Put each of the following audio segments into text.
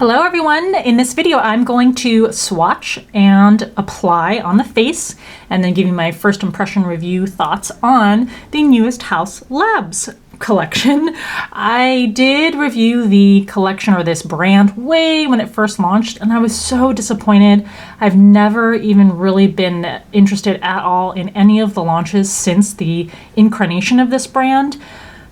Hello everyone! In this video I'm going to swatch and apply on the face and then give you my first impression review thoughts on the newest Haus Labs collection. I did review the collection or this brand way when it first launched and I was so disappointed. I've never even really been interested at all in any of the launches since the incarnation of this brand.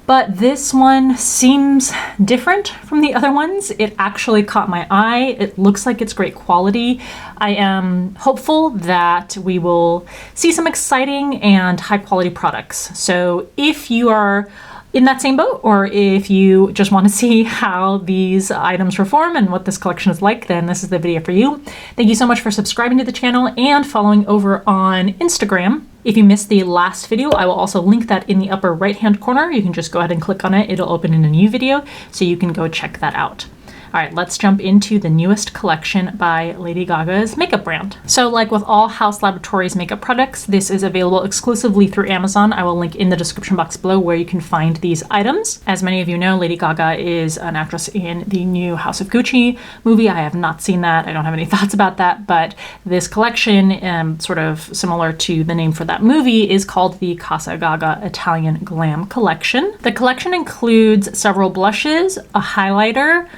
But this one seems different from the other ones. It actually caught my eye. It looks like it's great quality. I am hopeful that we will see some exciting and high quality products. So if you are in that same boat, or if you just want to see how these items perform and what this collection is like, then this is the video for you. Thank you so much for subscribing to the channel and following over on Instagram. If you missed the last video, I will also link that in the upper right-hand corner. You can just go ahead and click on it. It'll open in a new video, so you can go check that out. All right, let's jump into the newest collection by Lady Gaga's makeup brand. So like with all Haus Laboratories makeup products, this is available exclusively through Amazon. I will link in the description box below where you can find these items. As many of you know, Lady Gaga is an actress in the new House of Gucci movie. I have not seen that. I don't have any thoughts about that, but this collection, sort of similar to the name for that movie, is called the CASA GAGA Italian Glam Collection. The collection includes several blushes, a highlighter,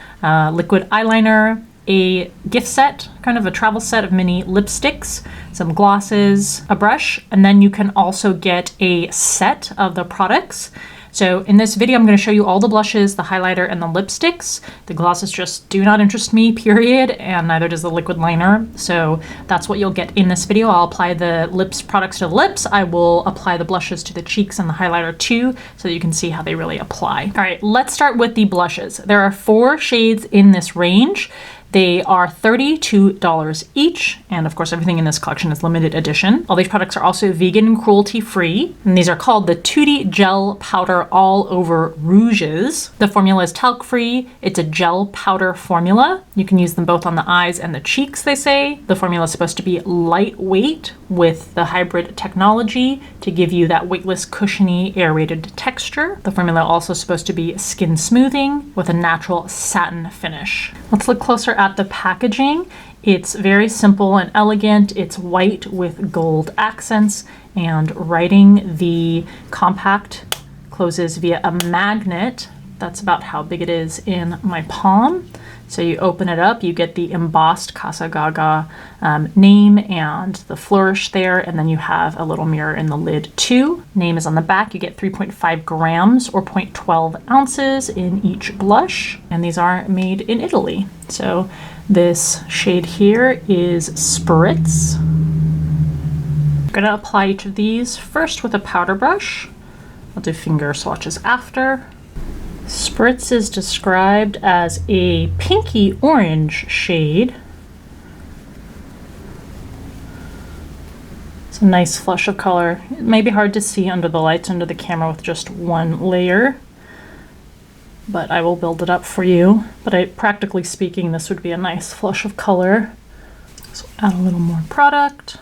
liquid eyeliner, a gift set, kind of a travel set of mini lipsticks, some glosses, a brush, and then you can also get a set of the products. So in this video, I'm going to show you all the blushes, the highlighter, and the lipsticks. The glosses just do not interest me, period, and neither does the liquid liner. So that's what you'll get in this video. I'll apply the lips products to the lips. I will apply the blushes to the cheeks and the highlighter too, so that you can see how they really apply. All right, let's start with the blushes. There are 4 shades in this range. They are $32 each, and of course everything in this collection is limited edition. All these products are also vegan and cruelty-free, and these are called the Tutti Gel Powder All Over Rouges. The formula is talc-free. It's a gel powder formula. You can use them both on the eyes and the cheeks, they say. The formula is supposed to be lightweight with the hybrid technology to give you that weightless, cushiony, aerated texture. The formula also supposed to be skin smoothing with a natural satin finish. Let's look closer at the packaging. It's very simple and elegant. It's white with gold accents, and writing the compact closes via a magnet. That's about how big it is in my palm. So you open it up, you get the embossed CASA GAGA name and the flourish there, and then you have a little mirror in the lid too. Name is on the back. You get 3.5 grams or 0.12 ounces in each blush, and these are made in Italy. So this shade here is Spritz. I'm gonna apply each of these first with a powder brush. I'll do finger swatches after. Spritz is described as a pinky orange shade. It's a nice flush of color. It may be hard to see under the lights under the camera with just one layer, but I will build it up for you. But practically speaking, this would be a nice flush of color. So add a little more product.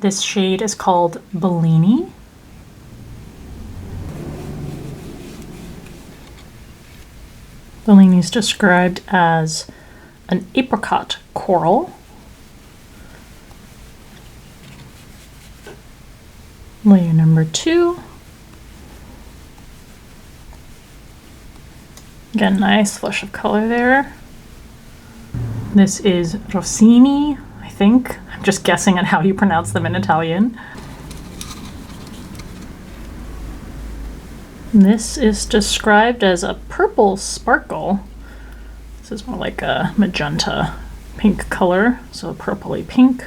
This shade is called Bellini. Bellini is described as an apricot coral. Layer number 2. Again, nice flush of color there. This is Rossini, I think. I'm just guessing at how you pronounce them in Italian. This is described as a purple sparkle. This is more like a magenta pink color, so purpley pink.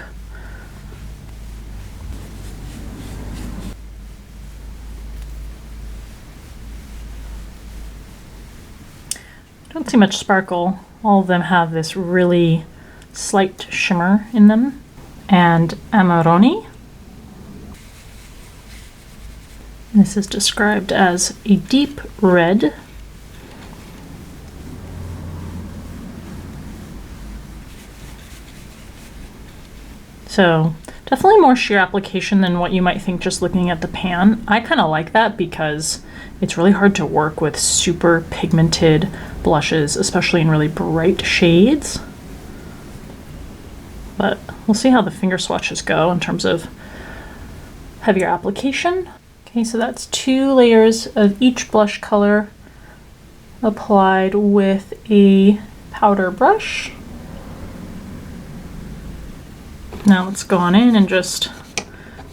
Don't see much sparkle. All of them have this really slight shimmer in them. And Amarone. This is described as a deep red. So Definitely more sheer application than what you might think just looking at the pan. I kind of like that because it's really hard to work with super pigmented blushes, especially in really bright shades. But we'll see how the finger swatches go in terms of heavier application. Okay, so that's 2 layers of each blush color applied with a powder brush. Now let's go on in and just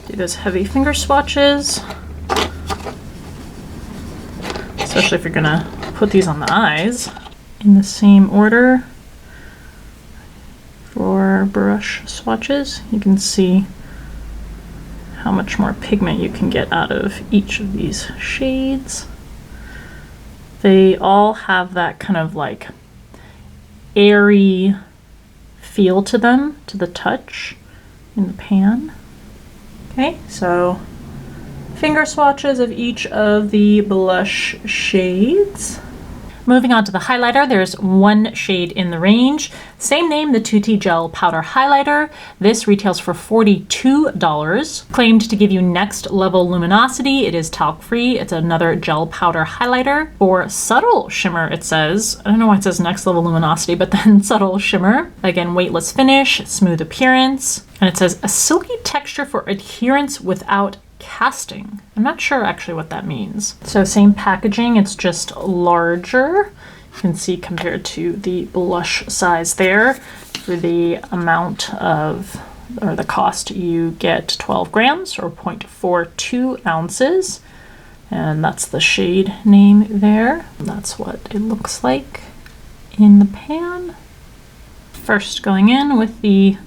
do those heavy finger swatches. Especially if you're gonna put these on the eyes. In the same order for brush swatches, you can see how much more pigment you can get out of each of these shades. They all have that kind of like airy feel to them, to the touch in the pan. Okay, so finger swatches of each of the blush shades. Moving on to the highlighter, there's 1 shade in the range. Same name, the Tutti Gel Powder Highlighter. This retails for $42. Claimed to give you next level luminosity. It is talc free. It's another gel powder highlighter. For subtle shimmer, it says, I don't know why it says next level luminosity, but then subtle shimmer. Again, weightless finish, smooth appearance. And it says a silky texture for adherence without casting. I'm not sure actually what that means. So same packaging, it's just larger. You can see compared to the blush size there. For the amount of, or the cost, you get 12 grams or 0.42 ounces. And that's the shade name there. That's what it looks like in the pan. First going in with the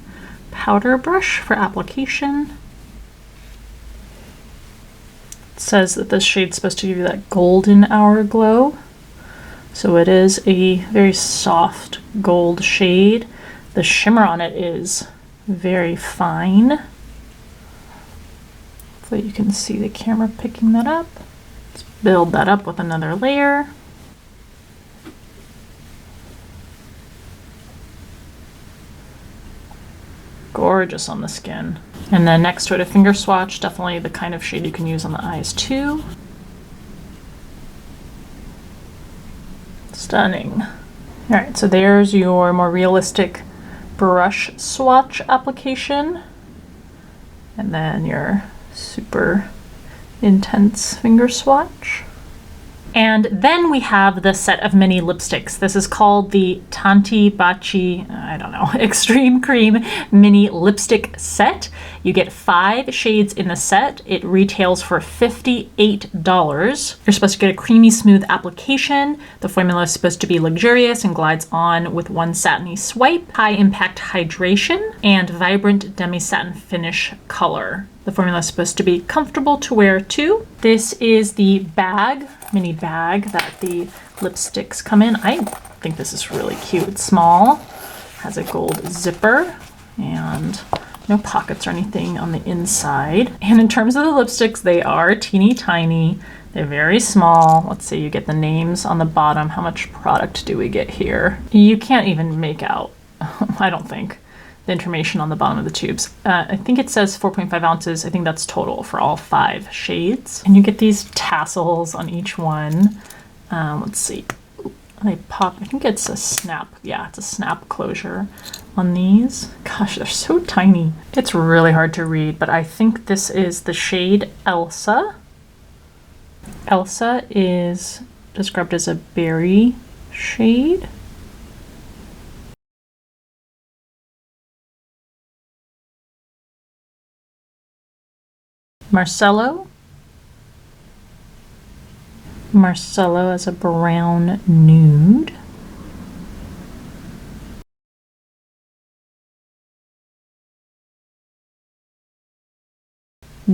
powder brush for application. Says that this shade's supposed to give you that golden hour glow. So it is a very soft gold shade. The shimmer on it is very fine. Hopefully you can see the camera picking that up. Let's build that up with another layer. Gorgeous on the skin. And then next to it, a finger swatch, definitely the kind of shade you can use on the eyes too. Stunning. All right, so there's your more realistic brush swatch application. And then your super intense finger swatch. And then we have the set of mini lipsticks. This is called the Tanti Baci, I don't know, Extreme Cream Mini Lipstick Set. You get 5 shades in the set. It retails for $58. You're supposed to get a creamy smooth application. The formula is supposed to be luxurious and glides on with one satiny swipe, high impact hydration, and vibrant demi-satin finish color. The formula is supposed to be comfortable to wear too. This is the bag, mini bag that the lipsticks come in. I think this is really cute. It's small, has a gold zipper, and no pockets or anything on the inside. And in terms of the lipsticks, they are teeny tiny. They're very small. Let's see, you get the names on the bottom. How much product do we get here? You can't even make out, I don't think, the information on the bottom of the tubes. I think it says 4.5 ounces. I think that's total for all 5 shades. And you get these tassels on each one. Let's see. They pop, I think it's a snap. Yeah, it's a snap closure on these. Gosh, they're so tiny. It's really hard to read, but I think this is the shade Elsa. Elsa is described as a berry shade. Marcello. Marcello as a brown nude.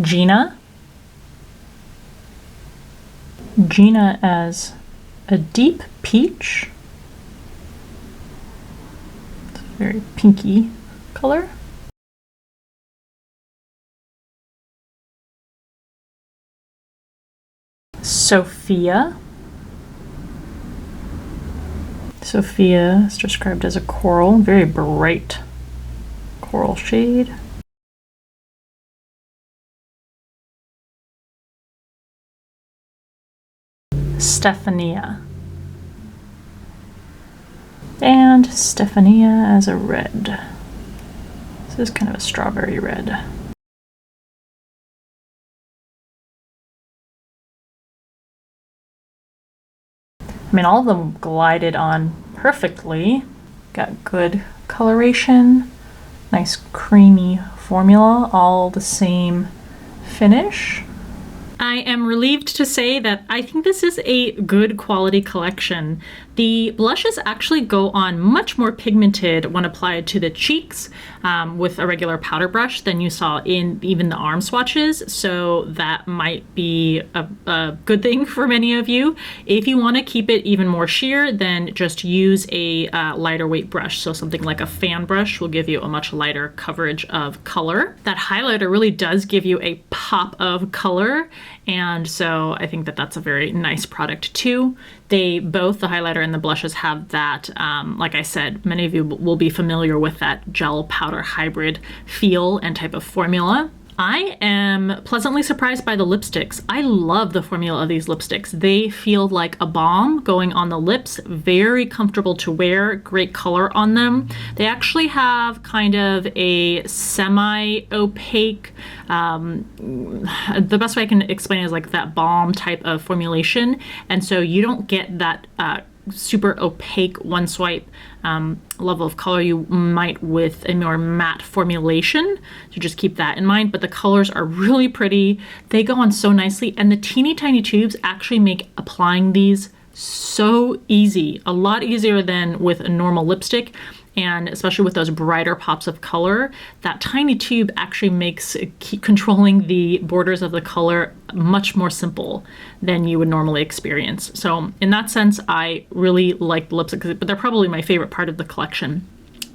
Gina. Gina as a deep peach. It's a very pinky color. Sophia. Sophia is described as a coral, very bright coral shade. Stephania. And Stephania as a red. This is kind of a strawberry red. I mean, all of them glided on perfectly. Got good coloration, nice creamy formula, all the same finish. I am relieved to say that I think this is a good quality collection. The blushes actually go on much more pigmented when applied to the cheeks with a regular powder brush than you saw in even the arm swatches, so that might be a good thing for many of you. If you want to keep it even more sheer, then just use a lighter weight brush, so something like a fan brush will give you a much lighter coverage of color. That highlighter really does give you a pop of color, and so I think that that's a very nice product too. They both, the highlighter and the blushes, have that, like I said, many of you will be familiar with that gel powder hybrid feel and type of formula. I am pleasantly surprised by the lipsticks. I love the formula of these lipsticks. They feel like a balm going on the lips, very comfortable to wear, great color on them. They actually have kind of a semi-opaque, the best way I can explain it is like that balm type of formulation. And so you don't get that super opaque one swipe level of color you might with a more matte formulation, so just keep that in mind. But the colors are really pretty, they go on so nicely, and the teeny tiny tubes actually make applying these so easy, a lot easier than with a normal lipstick. And especially with those brighter pops of color, that tiny tube actually makes controlling the borders of the color much more simple than you would normally experience. So in that sense, I really like the lipsticks, but they're probably my favorite part of the collection.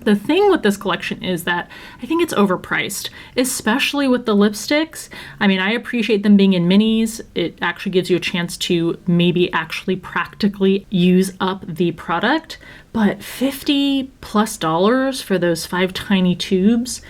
The thing with this collection is that I think it's overpriced, especially with the lipsticks. I mean, I appreciate them being in minis. It actually gives you a chance to maybe actually practically use up the product, but $50+ for those 5 tiny tubes,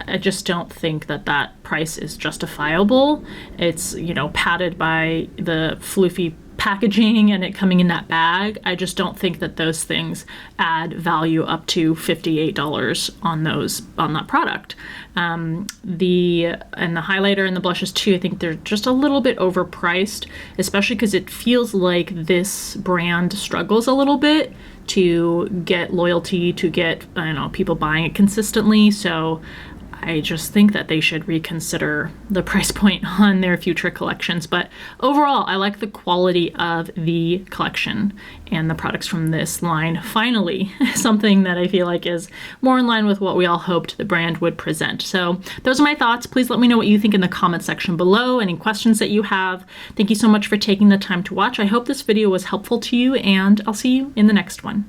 I just don't think that that price is justifiable. It's, you know, padded by the floofy packaging and it coming in that bag. I just don't think that those things add value up to $58 on that product. The highlighter and the blushes too, I think they're just a little bit overpriced, especially because it feels like this brand struggles a little bit to get loyalty, to get, I don't know, people buying it consistently. So I just think that they should reconsider the price point on their future collections. But overall, I like the quality of the collection and the products from this line. Finally, something that I feel like is more in line with what we all hoped the brand would present. So those are my thoughts. Please let me know what you think in the comment section below, any questions that you have. Thank you so much for taking the time to watch. I hope this video was helpful to you, and I'll see you in the next one.